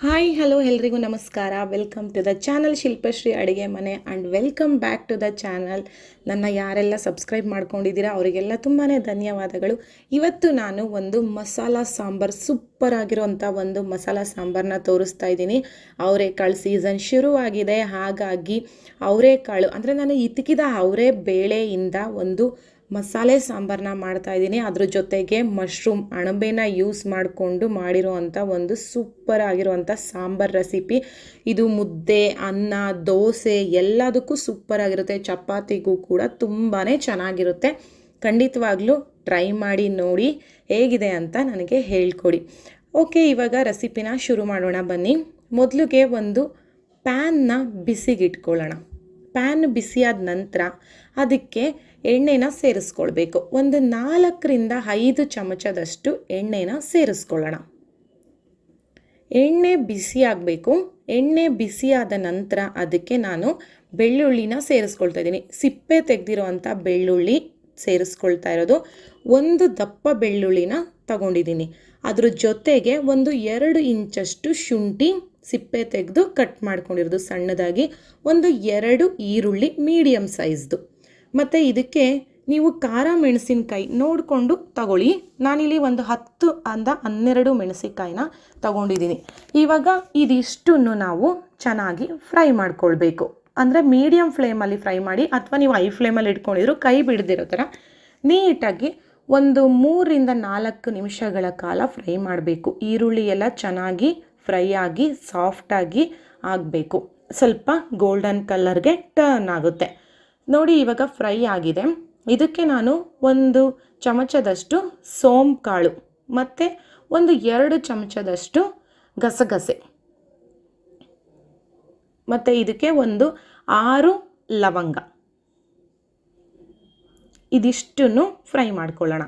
Hi hello ಎಲ್ರಿಗೂ ನಮಸ್ಕಾರ. Welcome to the channel Shilpashree ಅಡುಗೆ ಮನೆ and welcome back to the channel. ನನ್ನ ಯಾರೆಲ್ಲ ಸಬ್ಸ್ಕ್ರೈಬ್ ಮಾಡ್ಕೊಂಡಿದ್ದೀರಾ ಅವರಿಗೆಲ್ಲ ತುಂಬಾ ಧನ್ಯವಾದಗಳು. ಇವತ್ತು ನಾನು ಒಂದು ಮಸಾಲ ಸಾಂಬಾರು ಸೂಪರ್ ಆಗಿರೋಂಥ ಒಂದು ಮಸಾಲ ಸಾಂಬಾರನ್ನ ತೋರಿಸ್ತಾ ಇದ್ದೀನಿ. ಅವರೆಕಾಳು ಸೀಸನ್ ಶುರುವಾಗಿದೆ, ಹಾಗಾಗಿ ಅವರೆಕಾಳು ಅಂದರೆ ನಾನು ಇದ್ದಕ್ಕಿದ್ದ ಅವರೇ ಬೇಳೆಯಿಂದ ಒಂದು ಮಸಾಲೆ ಸಾಂಬಾರನ್ನ ಮಾಡ್ತಾಯಿದ್ದೀನಿ. ಅದ್ರ ಜೊತೆಗೆ ಮಶ್ರೂಮ್ ಅಣಬೆನ ಯೂಸ್ ಮಾಡಿಕೊಂಡು ಮಾಡಿರೋವಂಥ ಒಂದು ಸೂಪರ್ ಆಗಿರುವಂಥ ಸಾಂಬಾರ್ ರೆಸಿಪಿ. ಇದು ಮುದ್ದೆ, ಅನ್ನ, ದೋಸೆ ಎಲ್ಲದಕ್ಕೂ ಸೂಪರ್ ಆಗಿರುತ್ತೆ. ಚಪಾತಿಗೂ ಕೂಡ ತುಂಬಾ ಚೆನ್ನಾಗಿರುತ್ತೆ. ಖಂಡಿತವಾಗ್ಲೂ ಟ್ರೈ ಮಾಡಿ ನೋಡಿ ಹೇಗಿದೆ ಅಂತ ನನಗೆ ಹೇಳ್ಕೊಡಿ. ಓಕೆ, ಇವಾಗ ರೆಸಿಪಿನ ಶುರು ಮಾಡೋಣ ಬನ್ನಿ. ಮೊದಲಿಗೆ ಒಂದು ಪ್ಯಾನ್ನ ಬಿಸಿಗಿಟ್ಕೊಳ್ಳೋಣ. ಪ್ಯಾನ್ ಬಿಸಿಯಾದ ನಂತರ ಅದಕ್ಕೆ ಎಣ್ಣೆನ ಸೇರಿಸ್ಕೊಳ್ಬೇಕು. ಒಂದು 4-5 ಚಮಚದಷ್ಟು ಎಣ್ಣೆನ ಸೇರಿಸ್ಕೊಳ್ಳೋಣ. ಎಣ್ಣೆ ಬಿಸಿ ಆಗಬೇಕು. ಎಣ್ಣೆ ಬಿಸಿಯಾದ ನಂತರ ಅದಕ್ಕೆ ನಾನು ಬೆಳ್ಳುಳ್ಳಿನ ಸೇರಿಸ್ಕೊಳ್ತಾ ಇದ್ದೀನಿ. ಸಿಪ್ಪೆ ತೆಗೆದಿರೋ ಅಂಥ ಬೆಳ್ಳುಳ್ಳಿ ಸೇರಿಸ್ಕೊಳ್ತಾ ಇರೋದು. ಒಂದು ದಪ್ಪ ಬೆಳ್ಳುಳ್ಳಿನ ತಗೊಂಡಿದ್ದೀನಿ. ಅದ್ರ ಜೊತೆಗೆ ಒಂದು 2 ಇಂಚಷ್ಟು ಶುಂಠಿ ಸಿಪ್ಪೆ ತೆಗೆದು ಕಟ್ ಮಾಡ್ಕೊಂಡಿರೋದು ಸಣ್ಣದಾಗಿ. ಒಂದು 2 ಈರುಳ್ಳಿ ಮೀಡಿಯಮ್ ಸೈಜ್ದು. ಮತ್ತು ಇದಕ್ಕೆ ನೀವು ಖಾರ ಮೆಣಸಿನ್ಕಾಯಿ ನೋಡಿಕೊಂಡು ತಗೊಳ್ಳಿ. ನಾನಿಲ್ಲಿ ಒಂದು 10-12 ಮೆಣಸಿನ್ಕಾಯಿನ ತಗೊಂಡಿದ್ದೀನಿ. ಇವಾಗ ಇದಿಷ್ಟನ್ನು ನಾವು ಚೆನ್ನಾಗಿ ಫ್ರೈ ಮಾಡ್ಕೊಳ್ಬೇಕು. ಅಂದರೆ ಮೀಡಿಯಮ್ ಫ್ಲೇಮಲ್ಲಿ ಫ್ರೈ ಮಾಡಿ, ಅಥವಾ ನೀವು ಹೈ ಫ್ಲೇಮಲ್ಲಿ ಇಟ್ಕೊಂಡಿದ್ರು ಕೈ ಬಿಡದಿರೋ ಥರ ನೀಟಾಗಿ ಒಂದು 3-4 ನಿಮಿಷಗಳ ಕಾಲ ಫ್ರೈ ಮಾಡಬೇಕು. ಈರುಳ್ಳಿ ಎಲ್ಲ ಚೆನ್ನಾಗಿ ಫ್ರೈ ಆಗಿ ಸಾಫ್ಟಾಗಿ ಆಗಬೇಕು. ಸ್ವಲ್ಪ ಗೋಲ್ಡನ್ ಕಲರ್ಗೆ ಟರ್ನ್ ಆಗುತ್ತೆ ನೋಡಿ. ಇವಾಗ ಫ್ರೈ ಆಗಿದೆ. ಇದಕ್ಕೆ ನಾನು 1 ಚಮಚದಷ್ಟು ಸೋಂಪು ಕಾಳು ಮತ್ತು ಒಂದು 2 ಚಮಚದಷ್ಟು ಗಸಗಸೆ ಮತ್ತು ಇದಕ್ಕೆ ಒಂದು 6 ಲವಂಗ, ಇದಿಷ್ಟನ್ನು ಫ್ರೈ ಮಾಡ್ಕೊಳ್ಳೋಣ.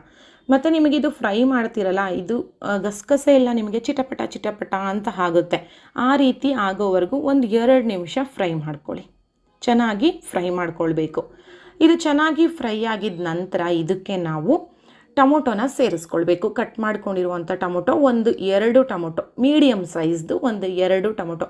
ಮತ್ತು ನಿಮಗಿದು ಫ್ರೈ ಮಾಡ್ತಿರಲ್ಲ, ಇದು ಗಸಗಸೆ ಎಲ್ಲ ನಿಮಗೆ ಚಿಟಪಟ ಅಂತ ಆಗುತ್ತೆ. ಆ ರೀತಿ ಆಗೋವರೆಗೂ ಒಂದು 2 ನಿಮಿಷ ಫ್ರೈ ಮಾಡ್ಕೊಳ್ಳಿ. ಚೆನ್ನಾಗಿ ಫ್ರೈ ಮಾಡ್ಕೊಳ್ಬೇಕು. ಇದು ಚೆನ್ನಾಗಿ ಫ್ರೈ ಆಗಿದ ನಂತರ ಇದಕ್ಕೆ ನಾವು ಟೊಮೊಟೊನ ಸೇರಿಸ್ಕೊಳ್ಬೇಕು. ಕಟ್ ಮಾಡ್ಕೊಂಡಿರುವಂಥ ಟೊಮೊಟೊ ಒಂದು 2 ಟೊಮೊಟೊ ಮೀಡಿಯಮ್ ಸೈಜ್ದು, ಒಂದು 2 ಟೊಮೊಟೊ.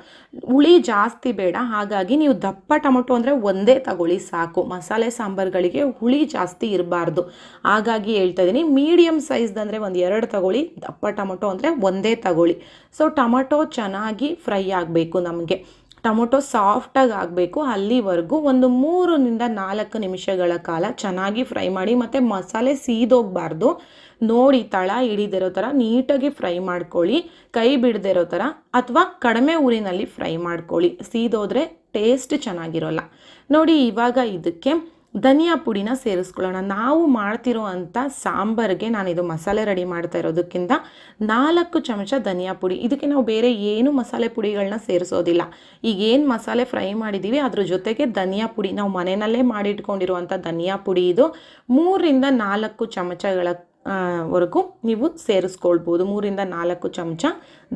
ಹುಳಿ ಜಾಸ್ತಿ ಬೇಡ, ಹಾಗಾಗಿ ನೀವು ದಪ್ಪ ಟೊಮೊಟೊ ಅಂದರೆ ಒಂದೇ ತಗೊಳ್ಳಿ ಸಾಕು. ಮಸಾಲೆ ಸಾಂಬಾರುಗಳಿಗೆ ಹುಳಿ ಜಾಸ್ತಿ ಇರಬಾರ್ದು, ಹಾಗಾಗಿ ಹೇಳ್ತಾ ಇದ್ದೀನಿ. ಮೀಡಿಯಮ್ ಸೈಜ್ದಂದರೆ ಒಂದು 2 ತಗೊಳ್ಳಿ, ದಪ್ಪ ಟೊಮೊಟೊ ಅಂದರೆ ಒಂದೇ ತಗೊಳ್ಳಿ. ಸೊ ಟೊಮೊಟೊ ಚೆನ್ನಾಗಿ ಫ್ರೈ ಆಗಬೇಕು. ನಮಗೆ ಟೊಮೊಟೊ ಸಾಫ್ಟಾಗಿ ಆಗಬೇಕು. ಅಲ್ಲಿವರೆಗೂ ಒಂದು 3-4 ನಿಮಿಷಗಳ ಕಾಲ ಚೆನ್ನಾಗಿ ಫ್ರೈ ಮಾಡಿ. ಮತ್ತು ಮಸಾಲೆ ಸೀದೋಗಬಾರ್ದು ನೋಡಿ, ತಳ ಹಿಡಿದಿರೋ ಥರ ನೀಟಾಗಿ ಫ್ರೈ ಮಾಡ್ಕೊಳ್ಳಿ. ಕೈ ಬಿಡದಿರೋ ಥರ ಅಥವಾ ಕಡಿಮೆ ಊರಿನಲ್ಲಿ ಫ್ರೈ ಮಾಡ್ಕೊಳ್ಳಿ. ಸೀದೋದ್ರೆ ಟೇಸ್ಟ್ ಚೆನ್ನಾಗಿರೋಲ್ಲ ನೋಡಿ. ಇವಾಗ ಇದಕ್ಕೆ ಧನಿಯಾ ಪುಡಿನ ಸೇರಿಸ್ಕೊಳ್ಳೋಣ. ನಾವು ಮಾಡ್ತಿರೋ ಅಂಥ ಸಾಂಬಾರಿಗೆ ನಾನಿದು ಮಸಾಲೆ ರೆಡಿ ಮಾಡ್ತಾ ಇರೋದಕ್ಕಿಂತ 4 ಚಮಚ ಧನಿಯಾ ಪುಡಿ. ಇದಕ್ಕೆ ನಾವು ಬೇರೆ ಏನು ಮಸಾಲೆ ಪುಡಿಗಳನ್ನ ಸೇರಿಸೋದಿಲ್ಲ. ಈಗೇನು ಮಸಾಲೆ ಫ್ರೈ ಮಾಡಿದ್ದೀವಿ ಅದ್ರ ಜೊತೆಗೆ ಧನಿಯಾ ಪುಡಿ, ನಾವು ಮನೆಯಲ್ಲೇ ಮಾಡಿಟ್ಕೊಂಡಿರುವಂಥ ಧನಿಯಾ ಪುಡಿ ಇದು 3-4 ಚಮಚಗಳ ವರೆಗೂ ನೀವು ಸೇರಿಸ್ಕೊಳ್ಬೋದು. 3-4 ಚಮಚ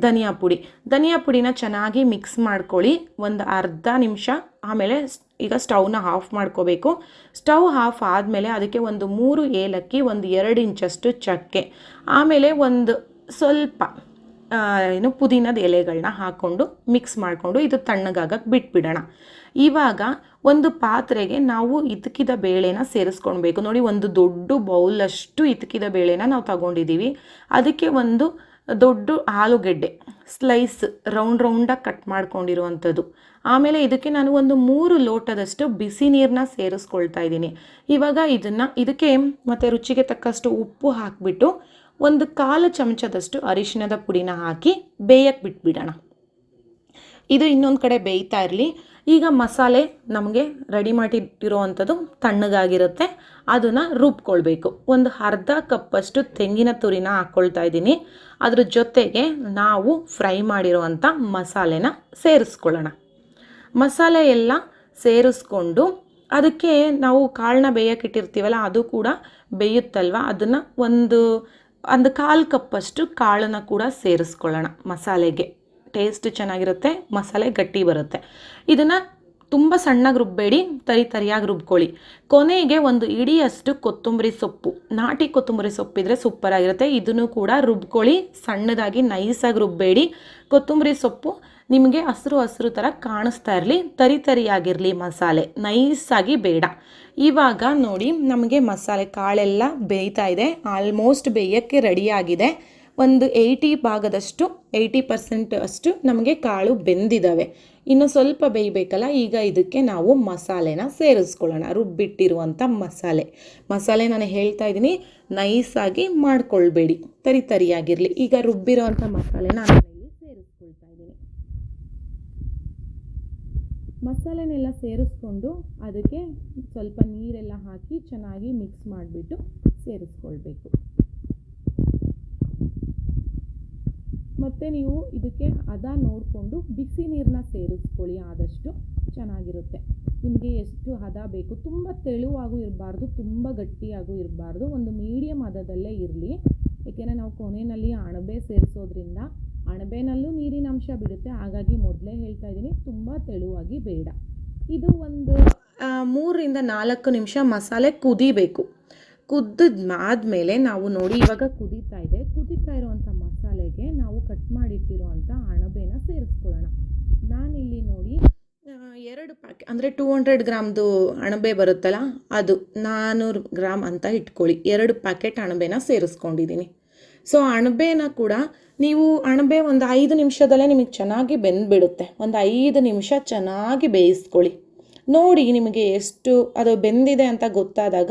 ಧನಿಯಾ ಪುಡಿ. ಧನಿಯಾ ಪುಡಿನ ಚೆನ್ನಾಗಿ ಮಿಕ್ಸ್ ಮಾಡ್ಕೊಳ್ಳಿ ಒಂದು ಅರ್ಧ ನಿಮಿಷ. ಆಮೇಲೆ ಈಗ ಸ್ಟವ್ನ ಆಫ್ ಮಾಡ್ಕೋಬೇಕು. ಸ್ಟವ್ ಆಫ್ ಆದಮೇಲೆ ಅದಕ್ಕೆ ಒಂದು 3 ಏಲಕ್ಕಿ, ಒಂದು 2 ಇಂಚಷ್ಟು ಚಕ್ಕೆ, ಆಮೇಲೆ ಒಂದು ಸ್ವಲ್ಪ ಪುದೀನದ ಎಲೆಗಳನ್ನ ಹಾಕ್ಕೊಂಡು ಮಿಕ್ಸ್ ಮಾಡಿಕೊಂಡು ಇದು ತಣ್ಣಗಾಗಕ್ಕೆ ಬಿಟ್ಬಿಡೋಣ. ಇವಾಗ ಒಂದು ಪಾತ್ರೆಗೆ ನಾವು ಇದ್ದಕ್ಕಿದ ಬೇಳೆನ ಸೇರಿಸ್ಕೊಳ್ಬೇಕು ನೋಡಿ. ಒಂದು ದೊಡ್ಡ ಬೌಲಷ್ಟು ಇದ್ದಕ್ಕಿದ ಬೇಳೆನ ನಾವು ತಗೊಂಡಿದ್ದೀವಿ. ಅದಕ್ಕೆ ಒಂದು ದೊಡ್ಡ ಆಲೂಗೆಡ್ಡೆ ಸ್ಲೈಸ್ ರೌಂಡಾಗಿ ಕಟ್ ಮಾಡ್ಕೊಂಡಿರುವಂಥದ್ದು. ಆಮೇಲೆ ಇದಕ್ಕೆ ನಾನು ಒಂದು 3 ಲೋಟದಷ್ಟು ಬಿಸಿ ನೀರನ್ನ ಸೇರಿಸ್ಕೊಳ್ತಾ ಇದ್ದೀನಿ. ಇವಾಗ ಇದಕ್ಕೆ ಮತ್ತು ರುಚಿಗೆ ತಕ್ಕಷ್ಟು ಉಪ್ಪು ಹಾಕಿಬಿಟ್ಟು ಒಂದು 1/4 ಚಮಚದಷ್ಟು ಅರಿಶಿಣದ ಪುಡಿನ ಹಾಕಿ ಬೇಯಕ್ಕೆ ಬಿಟ್ಬಿಡೋಣ. ಇದು ಇನ್ನೊಂದು ಕಡೆ ಬೇಯ್ತಾ ಇರಲಿ. ಈಗ ಮಸಾಲೆ ನಮಗೆ ರೆಡಿ ಮಾಡಿಟ್ಟಿರೋ ಅಂಥದ್ದು ತಣ್ಣಗಾಗಿರುತ್ತೆ. ಅದನ್ನು ರುಬ್ಕೊಳ್ಬೇಕು. ಒಂದು ಅರ್ಧ ಕಪ್ಪಷ್ಟು ತೆಂಗಿನ ತುರಿನ ಹಾಕ್ಕೊಳ್ತಾ ಇದ್ದೀನಿ. ಅದ್ರ ಜೊತೆಗೆ ನಾವು ಫ್ರೈ ಮಾಡಿರೋವಂಥ ಮಸಾಲೆನ ಸೇರಿಸ್ಕೊಳ್ಳೋಣ. ಮಸಾಲೆ ಎಲ್ಲ ಸೇರಿಸ್ಕೊಂಡು ಅದಕ್ಕೆ ನಾವು ಕಾಳನ್ನ ಬೇಯಕ್ಕಿಟ್ಟಿರ್ತೀವಲ್ಲ ಅದು ಕೂಡ ಬೇಯುತ್ತಲ್ವ, ಅದನ್ನು ಒಂದು 1/4 ಕಪ್ಪಷ್ಟು ಕಾಳನ್ನು ಕೂಡ ಸೇರಿಸ್ಕೊಳ್ಳೋಣ. ಮಸಾಲೆಗೆ ಟೇಸ್ಟ್ ಚೆನ್ನಾಗಿರುತ್ತೆ, ಮಸಾಲೆ ಗಟ್ಟಿ ಬರುತ್ತೆ. ಇದನ್ನು ತುಂಬ ಸಣ್ಣಗೆ ರುಬ್ಬೇಡಿ, ತರಿಯಾಗಿ ರುಬ್ಕೊಳ್ಳಿ. ಕೊನೆಗೆ ಒಂದು ಇಡಿಯಷ್ಟು ಕೊತ್ತಂಬರಿ ಸೊಪ್ಪು, ನಾಟಿ ಕೊತ್ತಂಬರಿ ಸೊಪ್ಪಿದ್ರೆ ಸೂಪರಾಗಿರುತ್ತೆ. ಇದನ್ನು ಕೂಡ ರುಬ್ಕೊಳ್ಳಿ, ಸಣ್ಣದಾಗಿ ನೈಸಾಗಿ ರುಬ್ಬೇಡಿ. ಕೊತ್ತಂಬರಿ ಸೊಪ್ಪು ನಿಮಗೆ ಹಸಿರು ಥರ ಕಾಣಿಸ್ತಾ ಇರಲಿ, ತರಿಯಾಗಿರಲಿ ಮಸಾಲೆ, ನೈಸಾಗಿ ಬೇಡ. ಇವಾಗ ನೋಡಿ ನಮಗೆ ಮಸಾಲೆ ಕಾಳೆಲ್ಲ ಬೇಯ್ತಾ ಇದೆ, ಆಲ್ಮೋಸ್ಟ್ ಬೇಯೋಕ್ಕೆ ರೆಡಿಯಾಗಿದೆ. ಒಂದು 80% ಅಷ್ಟು ನಮಗೆ ಕಾಳು ಬೆಂದಿದ್ದಾವೆ. ಇನ್ನು ಸ್ವಲ್ಪ ಬೇಯಬೇಕಲ್ಲ. ಈಗ ಇದಕ್ಕೆ ನಾವು ಮಸಾಲೆನ ಸೇರಿಸ್ಕೊಳ್ಳೋಣ, ರುಬ್ಬಿಟ್ಟಿರುವಂಥ ಮಸಾಲೆ ನಾನು ಹೇಳ್ತಾ ಇದ್ದೀನಿ, ನೈಸಾಗಿ ಮಾಡ್ಕೊಳ್ಬೇಡಿ, ತರಿಯಾಗಿರಲಿ. ಈಗ ರುಬ್ಬಿರೋವಂಥ ಮಸಾಲೆನ ನಾನು ಇಲ್ಲಿ ಸೇರಿಸ್ಕೊಳ್ತಾ ಇದ್ದೀನಿ. ಮಸಾಲೆನೆಲ್ಲ ಸೇರಿಸ್ಕೊಂಡು ಅದಕ್ಕೆ ಸ್ವಲ್ಪ ನೀರೆಲ್ಲ ಹಾಕಿ ಚೆನ್ನಾಗಿ ಮಿಕ್ಸ್ ಮಾಡಿಬಿಟ್ಟು ಸೇರಿಸ್ಕೊಳ್ಬೇಕು. ಮತ್ತು ನೀವು ಇದಕ್ಕೆ ಹದ ನೋಡಿಕೊಂಡು ಬಿಸಿ ನೀರನ್ನ ಸೇರಿಸ್ಕೊಳ್ಳಿ, ಆದಷ್ಟು ಚೆನ್ನಾಗಿರುತ್ತೆ. ನಿಮಗೆ ಎಷ್ಟು ಹದ ಬೇಕು, ತುಂಬ ತೆಳುವಾಗೂ ಇರಬಾರ್ದು, ತುಂಬ ಗಟ್ಟಿಯಾಗೂ ಇರಬಾರ್ದು, ಒಂದು ಮೀಡಿಯಮ್ ಹದದಲ್ಲೇ ಇರಲಿ. ಏಕೆಂದರೆ ನಾವು ಕೊನೆಯಲ್ಲಿ ಅಣಬೆ ಸೇರಿಸೋದ್ರಿಂದ ಅಣಬೆನಲ್ಲೂ ನೀರಿನ ಅಂಶ ಬಿಡುತ್ತೆ. ಹಾಗಾಗಿ ಮೊದಲೇ ಹೇಳ್ತಾ ಇದ್ದೀನಿ, ತುಂಬ ತೆಳುವಾಗಿ ಬೇಡ. ಇದು ಒಂದು 3-4 ನಿಮಿಷ ಮಸಾಲೆ ಕುದಿಬೇಕು. ಕುದ್ದಾದ್ಮೇಲೆ ನಾವು ನೋಡಿ ಇವಾಗ ಕುದೀತಾ ಇರುವಂಥ ಮಸಾಲೆಗೆ ನಾವು ಕಟ್ ಮಾಡಿಟ್ಟಿರುವಂಥ ಅಣಬೆನ ಸೇರಿಸ್ಕೊಳ್ಳೋಣ. ನಾನಿಲ್ಲಿ ನೋಡಿ 2 ಪ್ಯಾಕೆಟ್ ಅಂದರೆ 200 ಗ್ರಾಮ್ದು ಅಣಬೆ ಬರುತ್ತಲ್ಲ, ಅದು 400 ಗ್ರಾಮ್ ಅಂತ ಇಟ್ಕೊಳ್ಳಿ. 2 ಪ್ಯಾಕೆಟ್ ಅಣಬೆನ ಸೇರಿಸ್ಕೊಂಡಿದ್ದೀನಿ. ಸೊ ಅಣಬೆನ ಕೂಡ ನೀವು ಅಣಬೆ ಒಂದು 5 ನಿಮಿಷದಲ್ಲೇ ನಿಮಗೆ ಚೆನ್ನಾಗಿ ಬೆಂದ್ಬಿಡುತ್ತೆ. ಒಂದು 5 ನಿಮಿಷ ಚೆನ್ನಾಗಿ ಬೇಯಿಸ್ಕೊಳ್ಳಿ. ನೋಡಿ ನಿಮಗೆ ಎಷ್ಟು ಅದು ಬೆಂದಿದೆ ಅಂತ ಗೊತ್ತಾದಾಗ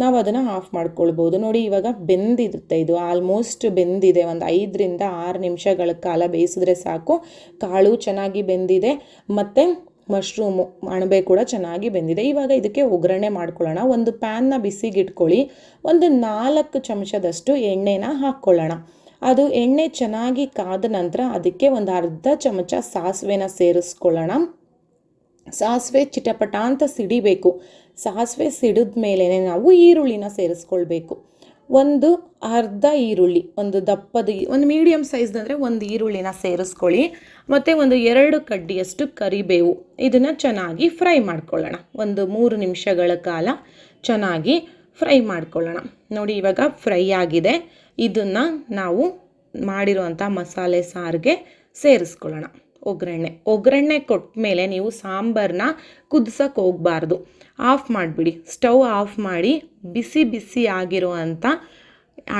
ನಾವು ಅದನ್ನು ಆಫ್ ಮಾಡ್ಕೊಳ್ಬೋದು. ನೋಡಿ ಇವಾಗ ಬೆಂದಿರುತ್ತೆ, ಇದು ಆಲ್ಮೋಸ್ಟ್ ಬೆಂದಿದೆ. ಒಂದು 5-6 ನಿಮಿಷಗಳ ಕಾಲ ಬೇಯಿಸಿದ್ರೆ ಸಾಕು. ಕಾಳು ಚೆನ್ನಾಗಿ ಬೆಂದಿದೆ ಮತ್ತು ಮಶ್ರೂಮು ಅಣಬೆ ಕೂಡ ಚೆನ್ನಾಗಿ ಬೆಂದಿದೆ. ಇವಾಗ ಇದಕ್ಕೆ ಒಗ್ಗರಣೆ ಮಾಡ್ಕೊಳ್ಳೋಣ. ಒಂದು ಪ್ಯಾನ್ನ ಬಿಸಿಗಿಟ್ಕೊಳ್ಳಿ. ಒಂದು 4 ಚಮಚದಷ್ಟು ಎಣ್ಣೆನ ಹಾಕ್ಕೊಳ್ಳೋಣ. ಅದು ಎಣ್ಣೆ ಚೆನ್ನಾಗಿ ಕಾದ ನಂತರ ಅದಕ್ಕೆ ಒಂದು ಅರ್ಧ ಚಮಚ ಸಾಸಿವೆನ ಸೇರಿಸ್ಕೊಳ್ಳೋಣ. ಸಾಸಿವೆ ಚಿಟಪಟ ಅಂತ ಸಿಡಿಬೇಕು. ಸಾಸಿವೆ ಸಿಡಿದ ಮೇಲೆ ನಾವು ಈರುಳ್ಳಿನ ಸೇರಿಸ್ಕೊಳ್ಬೇಕು. ಒಂದು ಅರ್ಧ ಈರುಳ್ಳಿ, ಒಂದು ದಪ್ಪದ ಒಂದು ಮೀಡಿಯಮ್ ಸೈಜ್ದಂದರೆ ಒಂದು ಈರುಳ್ಳಿನ ಸೇರಿಸ್ಕೊಳ್ಳಿ. ಮತ್ತು ಒಂದು 2 ಕಡ್ಡಿಯಷ್ಟು ಕರಿಬೇವು. ಇದನ್ನು ಚೆನ್ನಾಗಿ ಫ್ರೈ ಮಾಡ್ಕೊಳ್ಳೋಣ. ಒಂದು 3 ನಿಮಿಷಗಳ ಕಾಲ ಚೆನ್ನಾಗಿ ಫ್ರೈ ಮಾಡ್ಕೊಳ್ಳೋಣ. ನೋಡಿ ಇವಾಗ ಫ್ರೈ ಆಗಿದೆ. ಇದನ್ನು ನಾವು ಮಾಡಿರುವಂಥ ಮಸಾಲೆ ಸಾರಿಗೆ ಸೇರಿಸ್ಕೊಳ್ಳೋಣ. ಒಗ್ಗರಣೆ ಕೊಟ್ಟ ಮೇಲೆ ನೀವು ಸಾಂಬಾರನ್ನ ಕುದಿಸೋಕೆ ಹೋಗಬಾರ್ದು, ಆಫ್ ಮಾಡಿಬಿಡಿ. ಸ್ಟವ್ ಆಫ್ ಮಾಡಿ ಬಿಸಿ ಆಗಿರುವಂಥ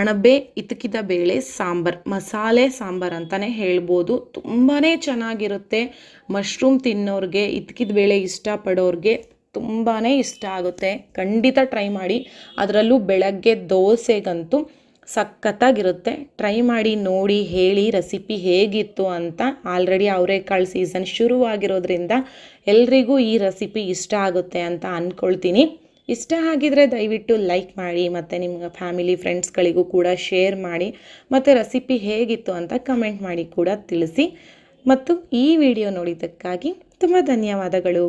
ಅಣಬೆ ಇತಕಿದ ಬೇಳೆ ಸಾಂಬಾರು, ಮಸಾಲೆ ಸಾಂಬಾರು ಅಂತಲೇ ಹೇಳ್ಬೋದು. ತುಂಬಾ ಚೆನ್ನಾಗಿರುತ್ತೆ. ಮಶ್ರೂಮ್ ತಿನ್ನೋರಿಗೆ, ಇತಕಿದ ಬೇಳೆ ಇಷ್ಟಪಡೋರಿಗೆ ತುಂಬಾ ಇಷ್ಟ ಆಗುತ್ತೆ. ಖಂಡಿತ ಟ್ರೈ ಮಾಡಿ. ಅದರಲ್ಲೂ ಬೆಳಗ್ಗೆ ದೋಸೆಗಂತೂ ಸಖತ್ತಾಗಿರುತ್ತೆ. ಟ್ರೈ ಮಾಡಿ ನೋಡಿ, ಹೇಳಿ ರೆಸಿಪಿ ಹೇಗಿತ್ತು ಅಂತ. ಆಲ್ರೆಡಿ ಅವರೆಕಾಳು ಸೀಸನ್ ಶುರುವಾಗಿರೋದ್ರಿಂದ ಎಲ್ರಿಗೂ ಈ ರೆಸಿಪಿ ಇಷ್ಟ ಆಗುತ್ತೆ ಅಂತ ಅಂದ್ಕೊಳ್ತೀನಿ. ಇಷ್ಟ ಆಗಿದರೆ ದಯವಿಟ್ಟು ಲೈಕ್ ಮಾಡಿ ಮತ್ತು ನಿಮ್ಮ ಫ್ಯಾಮಿಲಿ ಫ್ರೆಂಡ್ಸ್ಗಳಿಗೂ ಕೂಡ ಶೇರ್ ಮಾಡಿ. ಮತ್ತು ರೆಸಿಪಿ ಹೇಗಿತ್ತು ಅಂತ ಕಮೆಂಟ್ ಮಾಡಿ ಕೂಡ ತಿಳಿಸಿ. ಮತ್ತು ಈ ವಿಡಿಯೋ ನೋಡಿದ್ದಕ್ಕಾಗಿ ತುಂಬ ಧನ್ಯವಾದಗಳು.